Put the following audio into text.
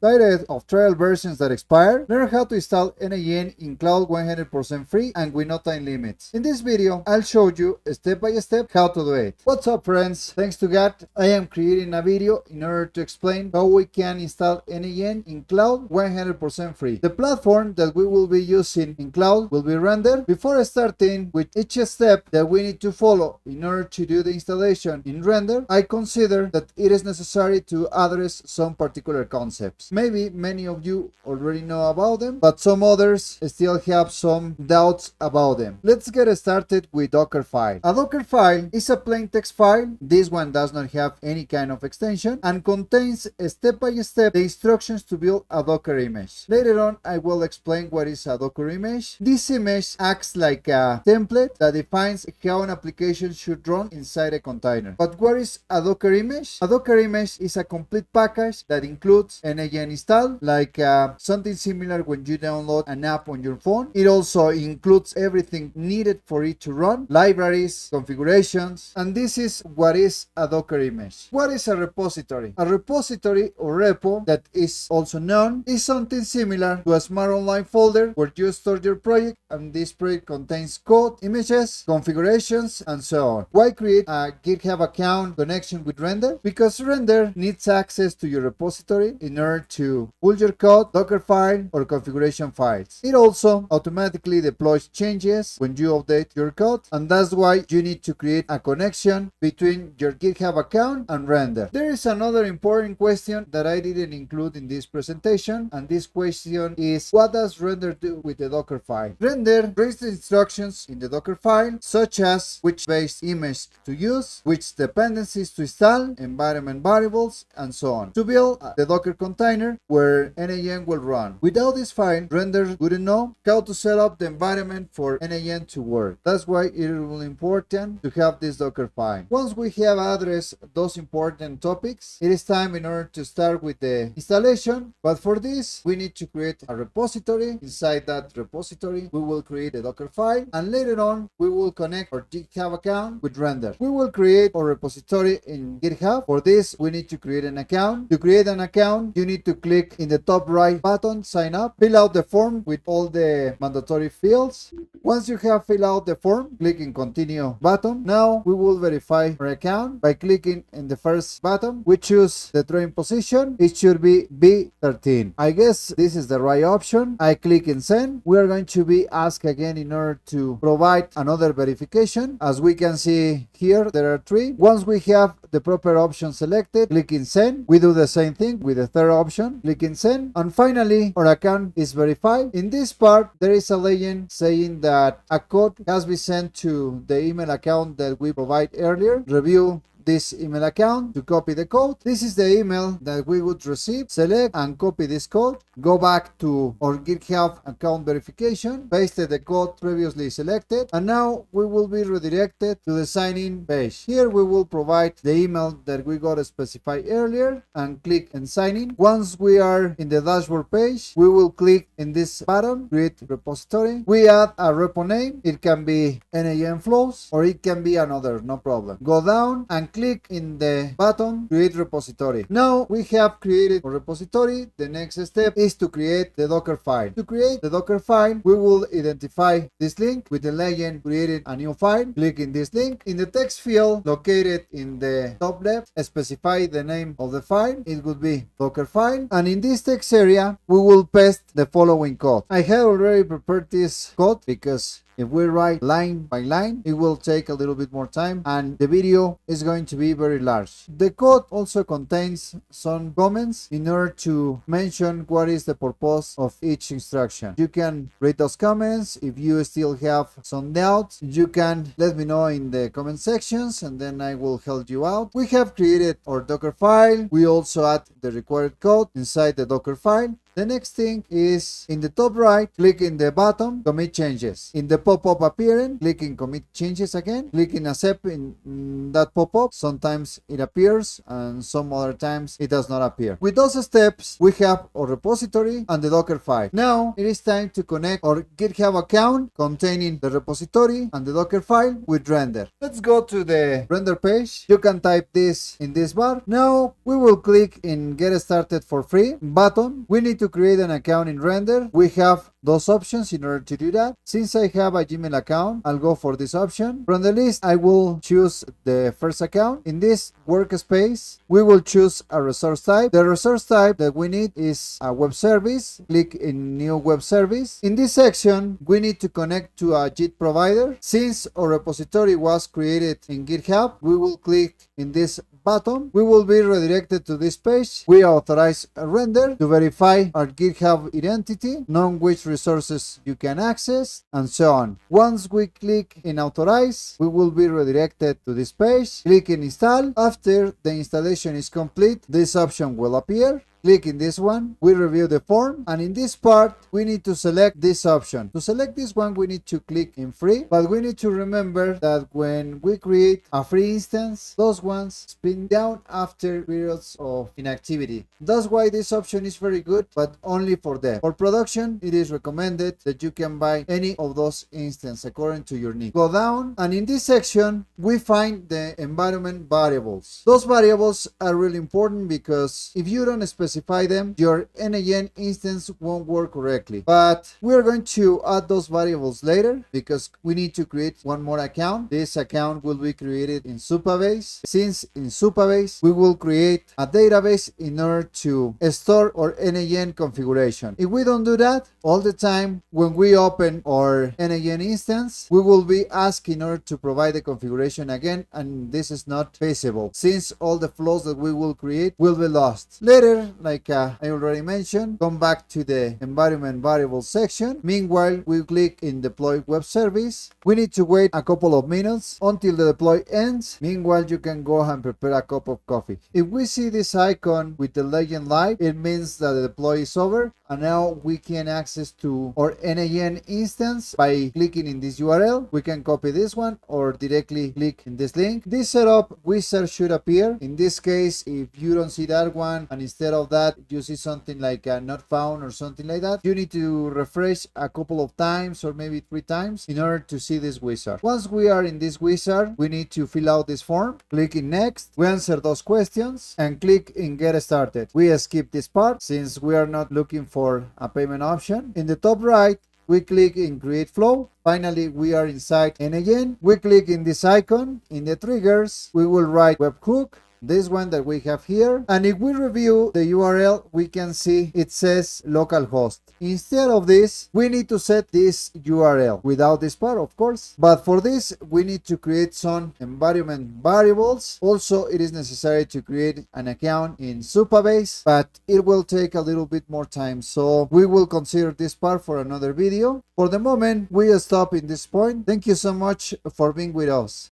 Tired of trial versions that expire? Learn how to install n8n in cloud 100% free and with no time limits. In this video, I'll show you step by step how to do it. What's up, friends? Thanks to God, I am creating a video in order to explain how we can install n8n in cloud 100% free. The platform that we will be using in cloud will be Render. Before starting with each step that we need to follow in order to do the installation in Render, I consider that it is necessary to address some particular concepts. Maybe many of you already know about them, but some others still have some doubts about them. Let's get started with Docker file. A Docker file is a plain text file. This one does not have any kind of extension and contains step by step the instructions to build a Docker image. Later on, I will explain what is a Docker image. This image acts like a template that defines how an application should run inside a container. But what is a Docker image? A Docker image is a complete package that includes n8n install, like something similar when you download an app on your phone. It also includes everything needed for it to run, libraries, configurations, and this is what is a Docker image. What is a repository? A repository or repo, that is also known, is something similar to a smart online folder where you store your project, and this project contains code, images, configurations, and so on. Why create a GitHub account connection with Render? Because Render needs access to your repository in order to pull your code, Docker file, or configuration files. It also automatically deploys changes when you update your code, and that's why you need to create a connection between your GitHub account and Render. There is another important question that I didn't include in this presentation, and this question is, what does Render do with the Docker file? Render brings the instructions in the Docker file, such as which base image to use, which dependencies to install, environment variables, and so on, to build the Docker container where n8n will run. Without this file, Render wouldn't know how to set up the environment for n8n to work. That's why it is really important to have this Docker file. Once we have addressed those important topics, it is time in order to start with the installation. But for this, we need to create a repository. Inside that repository, we will create a Docker file, and later on, we will connect our GitHub account with Render. We will create a repository in GitHub. For this, we need to create an account. To create an account, you need to click in the top right button, sign up, fill out the form with all the mandatory fields. Once you have filled out the form, click in continue button. Now we will verify our account by clicking in the first button. We choose the train position. It should be B13. I guess this is the right option. I click in send. We are going to be asked again in order to provide another verification. As we can see here, there are three. Once we have the proper option selected, click in send. We do the same thing with the third option, click in send, and finally our account is verified. In this part, there is a legend saying that a code has been sent to the email account that we provide earlier. Review this email account to copy the code. This is the email that we would receive. Select and copy this code. Go back to our GitHub account verification. Paste the code previously selected. And now we will be redirected to the sign-in page. Here we will provide the email that we got specified earlier and click and sign in. Once we are in the dashboard page, we will click in this button, create repository. We add a repo name. It can be n8n flows or it can be another, no problem. Go down and click in the button create repository. Now we have created a repository. The next step is to create the Docker file. To create the Docker file, we will identify this link with the legend created a new file. Click in this link. In the text field located in the top left, specify the name of the file. It would be Docker file, and in this text area we will paste the following code. I have already prepared this code because if we write line by line, it will take a little bit more time and the video is going to be very large. The code also contains some comments in order to mention what is the purpose of each instruction. You can read those comments. If you still have some doubts, you can let me know in the comment sections and then I will help you out. We have created our Docker file. We also add the required code inside the Docker file. The next thing is in the top right, click in the button, commit changes. In the pop-up appearing, clicking commit changes again, clicking accept in that pop-up. Sometimes it appears and some other times it does not appear. With those steps, we have our repository and the Docker file. Now it is time to connect our GitHub account containing the repository and the Docker file with render. Let's go to the render page. You can type this in this bar. Now we will click in get started for free button. We need to create an account in render. We have those options in order to do that. Since I have a Gmail account, I'll go for this option. From the list, I will choose the first account. In this workspace, we will choose a resource type. The resource type that we need is a web service. Click in new web service. In this section, we need to connect to a Git provider. Since our repository was created in GitHub, we will click in this button. We will be redirected to this page. We authorize a render to verify our GitHub identity, knowing which resources you can access, and so on. Once we click in authorize, we will be redirected to this page. Click in install. After the installation is complete, this option will appear. Click in this one, we review the form, and in this part we need to select this option. To select this one, we need to click in free, but we need to remember that when we create a free instance, those ones spin down after periods of inactivity. That's why this option is very good, but only for dev. For production, it is recommended that you can buy any of those instances according to your need. Go down, and in this section we find the environment variables. Those variables are really important because if you don't specify them, your n8n instance won't work correctly. But we're going to add those variables later because we need to create one more account. This account will be created in Supabase. Since in Supabase, we will create a database in order to store our n8n configuration. If we don't do that, all the time when we open our n8n instance, we will be asked in order to provide the configuration again, and this is not feasible since all the flows that we will create will be lost. Later, like I already mentioned, come back to the environment variables section. Meanwhile, we click in deploy web service. We need to wait a couple of minutes until the deploy ends. Meanwhile, you can go and prepare a cup of coffee. If we see this icon with the legend live, it means that the deploy is over, and now we can access to our n8n instance by clicking in this URL. We can copy this one or directly click in this link. This setup wizard should appear. In this case, if you don't see that one and instead of that you see something like not found or something like that, you need to refresh a couple of times or maybe 3 times in order to see this wizard. Once we are in this wizard, we need to fill out this form. Click in next. We answer those questions and click in get started. We skip this part since we are not looking for a payment option. In the top right, we click in create flow. Finally, we are inside n8n. We click in this icon. In the triggers, we will write webhook, this one that we have here, and if we review the URL, we can see it says localhost. Instead of this, we need to set this URL without this part, of course, but for this we need to create some environment variables. Also, it is necessary to create an account in Supabase, but it will take a little bit more time, so we will consider this part for another video. For the moment, we stop in this point. Thank you so much for being with us.